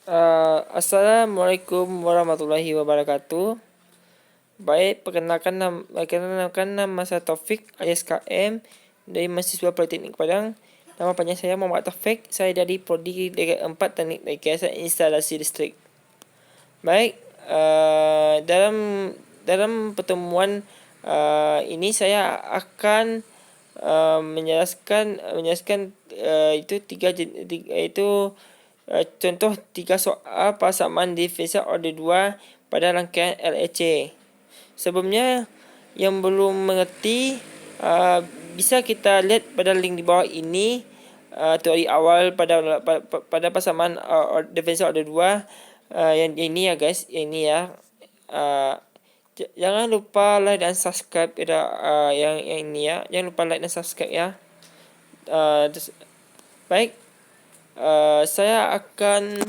Assalamualaikum warahmatullahi wabarakatuh. Baik, perkenalkan nama saya Taufik alias KM dari mahasiswa Politeknik Padang. Nama panjang saya Muhammad Taufik. Saya dari Prodi Dekat 4 Teknik Rekayasa Instalasi Listrik. Baik, dalam pertemuan ini saya akan menjelaskan contoh 3 soal persamaan diferensial order 2 pada rangkaian LHC. Sebelumnya, yang belum mengerti, bisa kita lihat pada link di bawah ini, teori awal pada persamaan diferensial order 2. Yang ini ya guys, ini ya. Jangan lupa like dan subscribe yang ini ya. Jangan lupa like dan subscribe ya. Baik, saya akan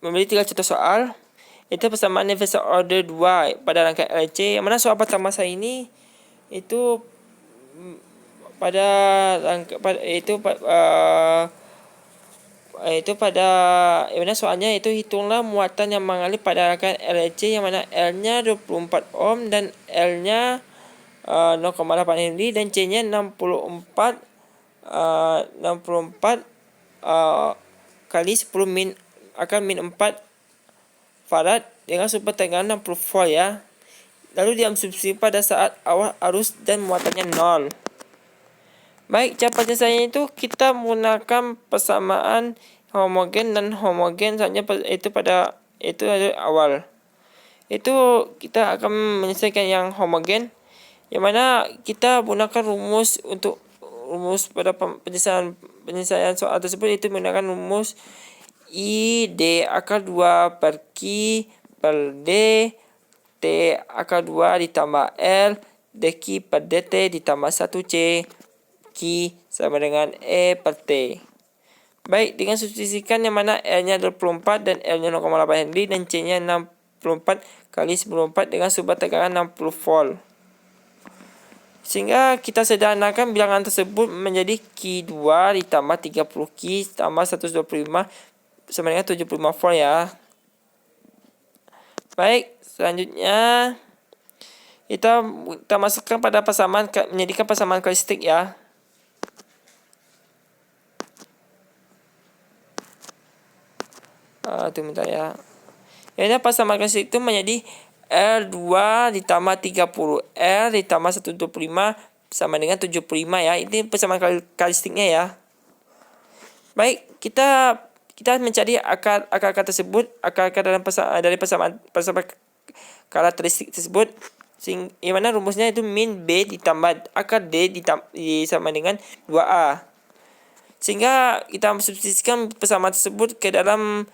memberi 3 contoh soal. Itu persamaan diferensial order 2 pada rangkaian LHC. Yang mana soal pertama saya ini itu pada yang mana soalnya itu hitunglah muatan yang mengalir pada rangkaian LHC yang mana L-nya 24 ohm dan L-nya 0,8 Henry dan C-nya 64 kali 10 min 4 farad dengan sumber tegangan 60 volt ya. Lalu diasumsikan pada saat awal arus dan muatannya 0. Baik, cara penyelesaiannya itu kita menggunakan persamaan homogen dan homogen saja itu awal. Itu kita akan menyelesaikan yang homogen, yang mana kita gunakan rumus pada penyelesaian soal tersebut, itu menggunakan rumus I D akar 2 per Q per D T akar 2 ditambah L dQ per dt ditambah 1 C Q sama dengan E per T. Baik, dengan substitusikan yang mana L-nya 24 dan L-nya 0,8 Henry dan C-nya 64 kali 94 dengan sumber tegangan 60 volt. Sehingga kita sederhanakan bilangan tersebut menjadi Q2 ditambah 30Q tambah 125 sama dengan 75 volt ya. Baik, selanjutnya kita masukkan pada menjadikan persamaan karakteristik ya. Minta ya. Yang persamaan karakteristik itu menjadi L2 ditambah 30 L ditambah 125 sama dengan 75 ya. Ini persamaan karakteristiknya ya. Baik, kita mencari akar tersebut, akar dari persamaan karakteristik tersebut, yang mana rumusnya itu min B ditambah akar D sama dengan 2A. Sehingga kita substitusikan persamaan tersebut ke dalam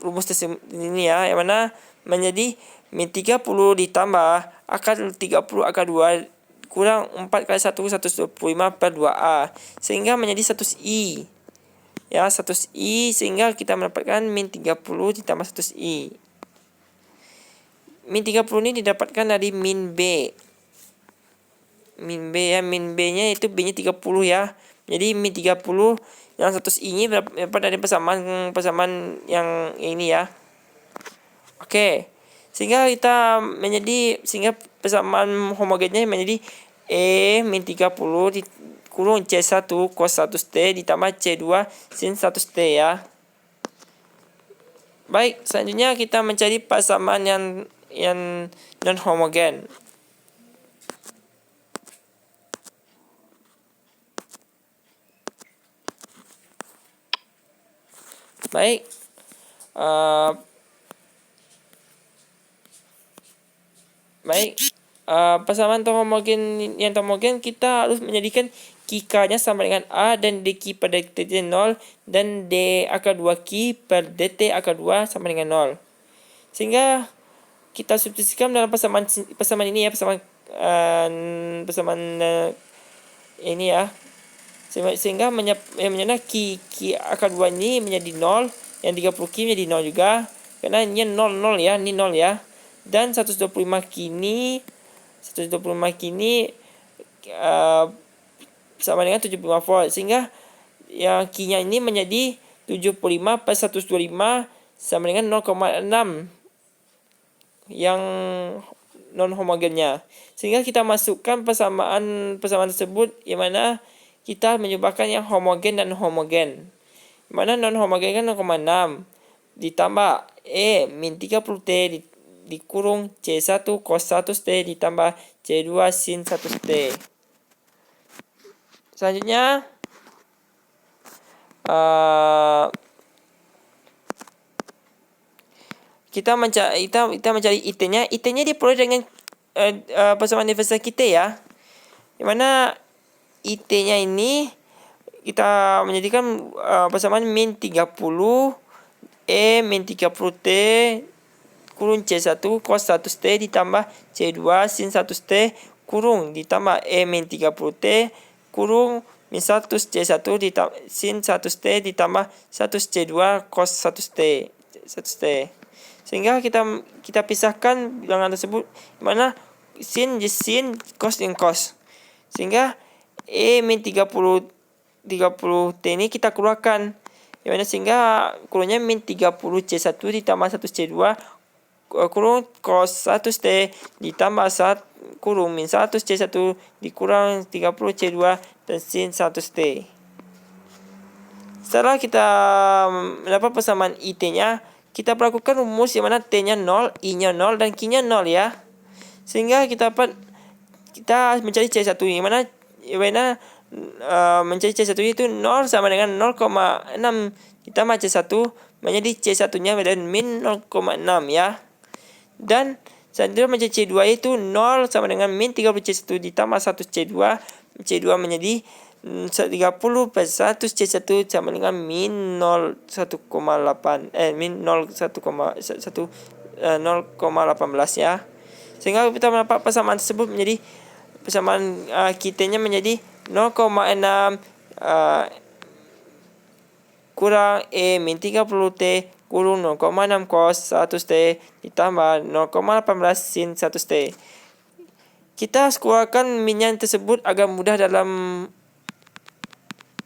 rumus tersebut ini ya, yang mana menjadi min 30 ditambah akar 30 akar 2 kurang 4 kali 1 125 per 2A, sehingga menjadi 100I. Ya, 100I, sehingga kita mendapatkan min 30 ditambah 100I. Min 30 ini didapatkan dari min B. Min B ya, min B-nya itu B-nya 30 ya. Jadi min 30 yang 100I-nya dapat dari persamaan yang ini ya. Oke. Sehingga persamaan homogennya menjadi E min 30 kurung C1 cos 100T ditambah C2 sin 100T ya. Baik, selanjutnya kita mencari persamaan yang non homogen. Baik, persamaan yang homogen kita harus menjadikan Q-nya sama dengan A dan dQ per dt 0 dan D akar 2Q per dt akar 2 sama dengan 0. Sehingga kita substitusikan dalam persamaan ini ya, persamaan ini ya. Sehingga menyana Q akar 2 ini menjadi 0, yang 30Q menjadi 0 juga. Karena ini 0 ya, ini 0 ya. Dan 125Q ini sama dengan 75 volt. Sehingga yang Q-nya ini menjadi 75 per 125 sama dengan 0,6 yang non homogennya. Sehingga kita masukkan persamaan tersebut yang mana kita menyebabkan yang homogen dan homogen. Mana non homogen kan 0,6 ditambah min 30T dikurung C1 cos 1T ditambah C2 sin 1T. Selanjutnya kita mencari IT-nya. IT-nya diperoleh dengan persamaan universal kita ya. Di mana IT-nya ini kita menjadikan persamaan min 30 min 30T kurung C1 cos 1T ditambah C2 sin 1T kurung ditambah min 30T kurung min 1 C1 sin 1T ditambah 1 C2 cos 1T. Sehingga kita pisahkan bilangan tersebut mana sin cos dan cos. Sehingga min 30T ini kita keluarkan. Sehingga kurungnya min 30 C1 ditambah 1 C2 kurung cos 1T ditambah 1 kurung min 1 C1 dikurang 30 C2 dan sin 1T. Setelah kita mendapat persamaan IT-nya, kita perlakukan rumus yang mana T-nya 0, I-nya 0 dan Q-nya 0 ya. Sehingga kita mencari C1 yang mana mencari C1 itu 0 sama dengan 0,6 ditambah C1 menjadi C1-nya dan min 0,6 ya. Dan selanjutnya mencari C2 itu 0 sama dengan min 30 C1 ditambah 1 C2. C2 menjadi 30 per 1 C1 sama dengan min 0,18 ya. Sehingga kita mendapat persamaan tersebut menjadi persamaan kita-nya menjadi 0,6 kurang min 30T kurung 0,6 cos 1T ditambah 0,18 sin 1T. Kita keluarkan minnya tersebut agar mudah dalam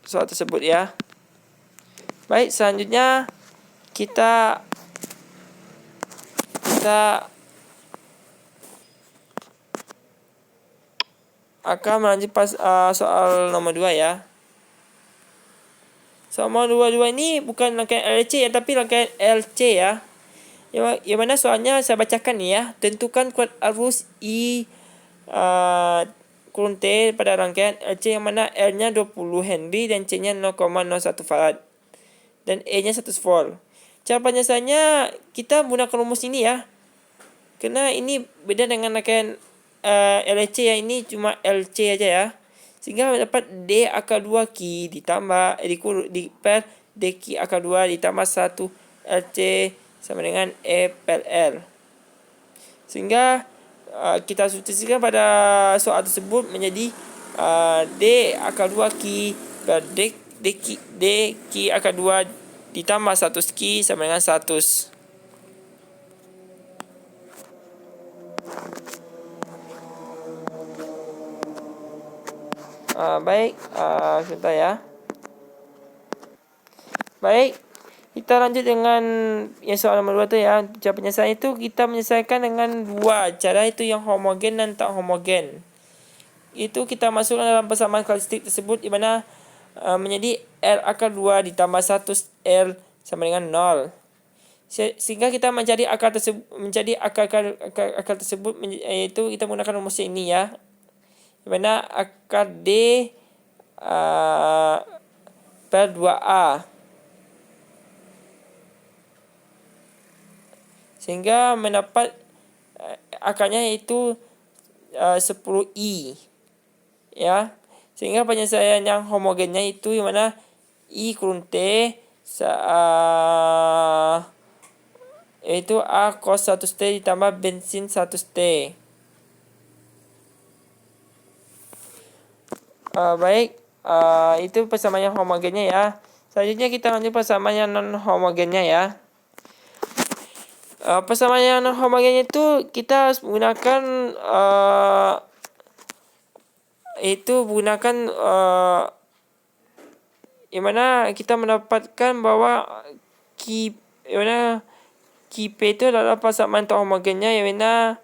soal tersebut ya. Baik, selanjutnya kita akan melanjutkan soal nomor 2 ya. Soal nomor 22 ini bukan rangkaian LC ya, tapi rangkaian LC ya. Yang mana soalnya saya bacakan nih ya. Tentukan kuat arus I kurung T pada rangkaian LC yang mana L-nya 20 Henry dan C-nya 0,01 Farad dan E-nya 100 volt. Cara penyelesaiannya kita menggunakan rumus ini ya. Karena ini beda dengan rangkaian LC ya, ini cuma LC aja ya. Sehingga dapat D akar 2 Q ditambah per D Q akar 2 ditambah 1 LC sama dengan E per L. Sehingga kita substitusikan pada soal tersebut menjadi D akar 2 Q per D Q akar 2 ditambah 100 Q sama dengan 100. Baik, sebentar ya. Baik, kita lanjut dengan yang soal nomor 2 tu ya. Cara penyelesaian itu kita menyelesaikan dengan dua cara, itu yang homogen dan tak homogen. Itu kita masukkan dalam persamaan karakteristik tersebut di mana menjadi L akar 2 ditambah 1 L sama dengan 0. Sehingga kita mencari akar tersebut yaitu kita menggunakan rumus ini ya. Di mana akar D per 2A. Sehingga mendapat akarnya yaitu 10I. Ya. Sehingga penyelesaian yang homogennya itu yang mana I kurung T yaitu A cos 1T ditambah bensin 1T. Baik, itu persamaan yang homogennya ya. Selanjutnya kita lanjut persamaan yang non homogennya ya. Persamaan yang non homogennya itu kita harus menggunakan itu gunakan yang mana kita mendapatkan bahwa P itu adalah persamaan homogennya yang mana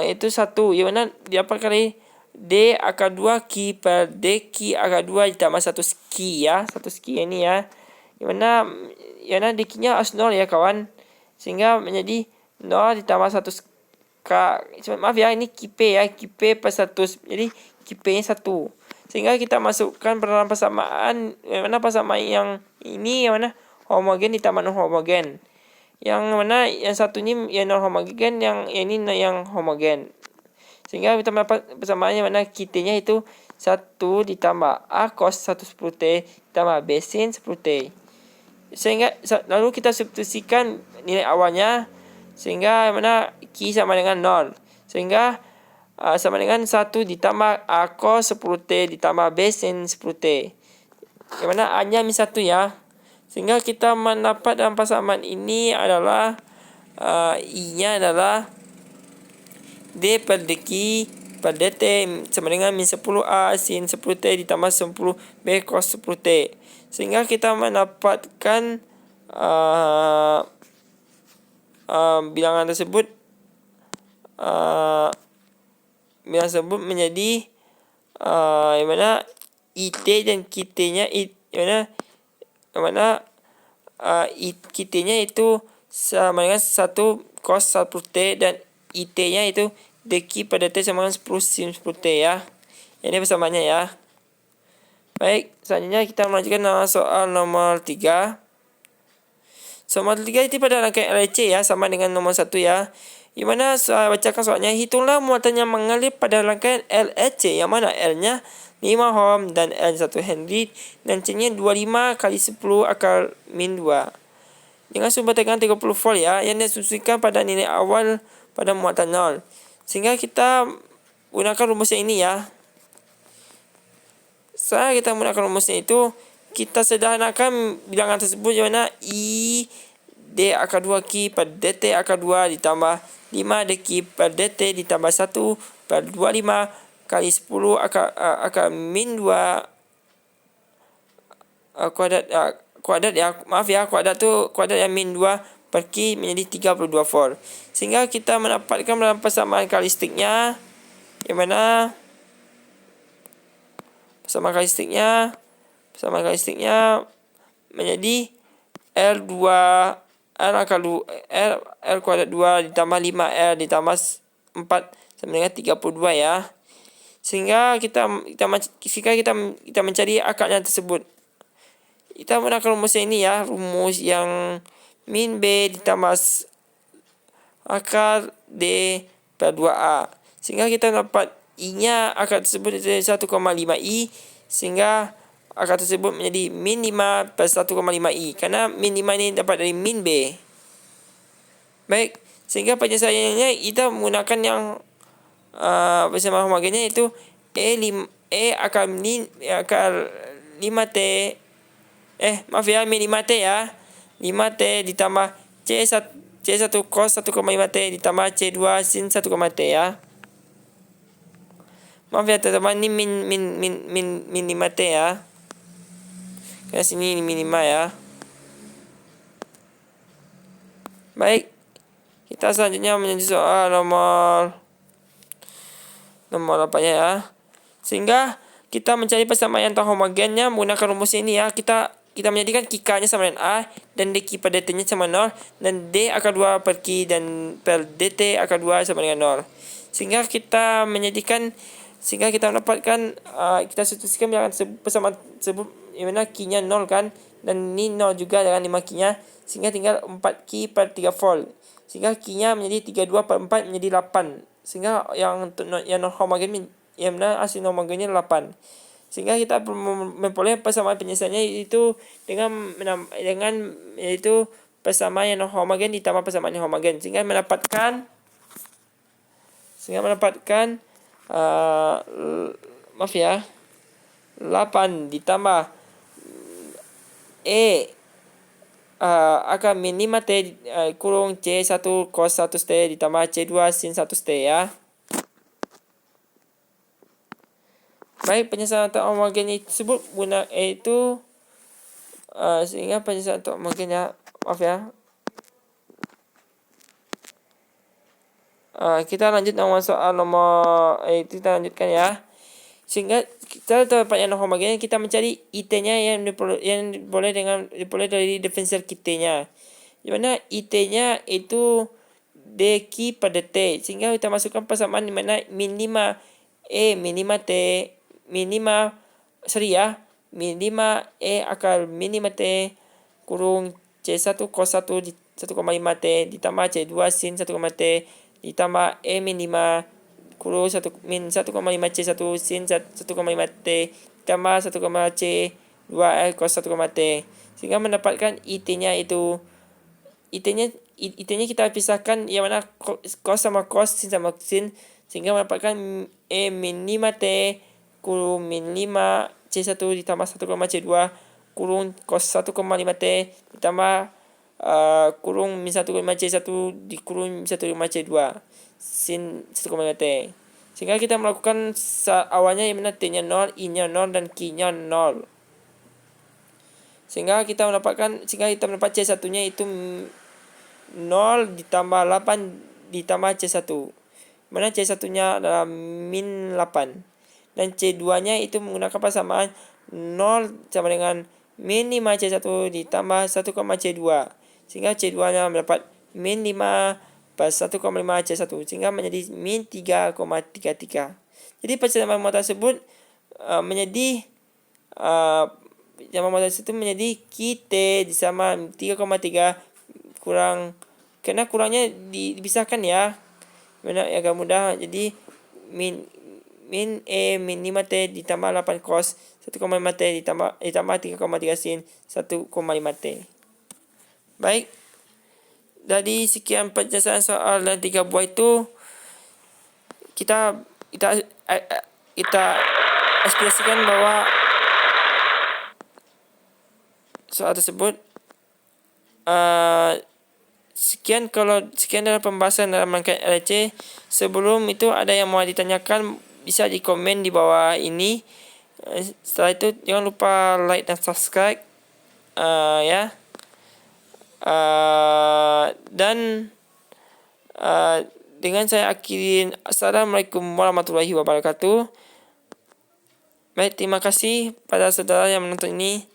itu satu, yang mana dapat kali D akar 2 Q per D Q akar 2 ditambah 1 Q ya. 1 Q ini ya. Yang mana D Q-nya harus 0 ya kawan. Sehingga menjadi 0 ditambah 1 K. Maaf ya, ini QP ya. QP per 1. Jadi QP-nya 1. Sehingga kita masukkan dalam persamaan, yang mana persamaan yang ini yang mana homogen ditambah non homogen. Yang mana yang satu ini yang non homogen, yang ini yang homogen. Sehingga kita mendapat persamaannya mana Q-nya itu 1 ditambah A cos 1/10T ditambah B sin 10T. Sehingga lalu kita substitusikan nilai awalnya, sehingga mana Q sama dengan 0. Sehingga sama dengan 1 ditambah A cos 10T ditambah B sin 10T. Yang mana A-nya min 1 ya. Sehingga kita mendapat dalam persamaan ini adalah I-nya adalah D per dq per dt sama dengan min 10A sin 10T ditambah 10B cos 10T. Sehingga kita mendapatkan bilangan tersebut menjadi yang mana IT dan QT-nya yang mana QT-nya itu sama dengan 1 cos 10T dan IT-nya itu dq pada T sama dengan 10 sin 10T ya. Ini persamaannya ya. Baik, selanjutnya kita melanjutkan soal nomor 3. Soal 3 itu pada rangkaian LHC ya, sama dengan nomor 1 ya. Yang mana saya bacakan soalnya, hitunglah muatan yang mengalir pada rangkaian LHC, yang mana L-nya 5 ohm dan L 1 Henry dan C-nya 25 kali 10 akar min 2. Dengan sumber tegangan 30 volt ya, yang diasumsikan pada nilai awal pada muatan 0. Sehingga kita gunakan rumusnya ini ya. Setelah kita menggunakan rumusnya itu, kita sederhanakan bilangan tersebut, yang mana I D akar 2 Q per DT akar 2 ditambah 5 DQ per DT ditambah 1 per 25 kali 10 akar min 2 kuadrat ya. Maaf ya, kuadrat yang min 2 per Q menjadi 32 volt. Sehingga kita mendapatkan dalam persamaan karakteristiknya, yang mana persamaan karakteristiknya menjadi L kuadrat 2 ditambah 5L ditambah 4 sama dengan 32 ya. Sehingga kita mencari akarnya tersebut. Kita menggunakan rumus ini ya, rumus yang min B ditambah akar D per 2A. Sehingga kita dapat I-nya akar tersebut jadi 1,5I. Sehingga akar tersebut menjadi min 5 per 1,5I. Karena min 5 ini dapat dari min B. Baik, sehingga penyelesaiannya kita menggunakan yang bersama homogennya itu E akar 5T. Maaf ya, min 5T ya. 5T ditambah C1 cos 1,5T ditambah C2 sin 1,T ya. Maaf ya teman-teman, ini min 5T ya. Karena sini min 5 ya. Baik, kita selanjutnya menjadi soal nomor 8 ya. Sehingga kita mencari persamaan yang homogennya menggunakan rumus ini ya. Kita menjadikan Q-nya sama dengan A dan dq per dt-nya sama 0 dan D akar 2 per Q dan per dt akar 2 sama dengan 0. Sehingga kita mendapatkan kita substitusikan bilangan persamaan tersebut, yang mana Q-nya 0 kan, dan ini 0 juga dengan 5 Q-nya, sehingga tinggal 4 Q per 3 volt. Sehingga Q-nya menjadi 32 per 4 menjadi 8. Sehingga yang non homogen, yang mana hasil homogennya 8. Sehingga kita memperoleh persamaan penyelesaiannya itu dengan yaitu persamaan yang non homogen ditambah persamaan yang homogen, sehingga mendapatkan maaf ya, 8 ditambah akar min 5T kurung C1 cos 1T ditambah C2 sin 1T ya. Baik, penyesalan untuk homogen tersebut guna itu sehingga penyesalan untuk homogen ya, maaf ya. Kita lanjut nomor soal nomor kita lanjutkan ya. Sehingga kita dapat yang homogen, kita mencari IT-nya yang diperoleh dari differential kita-nya. Di mana IT-nya itu dq pada t, sehingga kita masukkan persamaan di mana min 5 min 5 t min 5 min 5 akal min 5 t kurung C1 cos 1 di 1,5 t ditambah C2 sin 1, t ditambah min 5 kurung min 1,5 C1 sin 1,5 t ditambah 1, C 2 cos 1, t, sehingga mendapatkan IT-nya itu IT-nya kita pisahkan yang mana cos sama cos, sin sama sin, sehingga mendapatkan min 5t kurung min 5 C1 ditambah 1, C2 kurung cos 1,5t ditambah kurung min 1,5 C1 dikurung 1,5 C2 sin 1,5t, sehingga kita melakukan awalnya yang mana t-nya 0, i-nya 0 dan q-nya 0, sehingga kita mendapat C1-nya itu 0 ditambah 8 ditambah C1, mana C1-nya adalah min 8 dan C2-nya itu menggunakan persamaan 0 sama dengan min 5 C1 ditambah 1, C2, sehingga C2-nya mendapat min 5 plus 1,5 C1, sehingga menjadi min 3,33. Jadi persamaan modal tersebut menjadi menjadi QT disama 3,3 kurang, karena kurangnya dipisahkan ya, mana agak mudah. Jadi min min 5t ditambah 8 cos 1,5 t ditambah 3,3 sin 1,5 t. Baik, dari sekian penjelasan soal dan 3 buah itu, kita ekspresikan bahwa soal tersebut sekian dalam pembahasan dalam rangkaian LHC. Sebelum itu ada yang mau ditanyakan, bisa di komen di bawah ini. Setelah itu jangan lupa like dan subscribe ya. Dan dengan saya akhirin, assalamualaikum warahmatullahi wabarakatuh. Baik, terima kasih pada saudara yang menonton ini.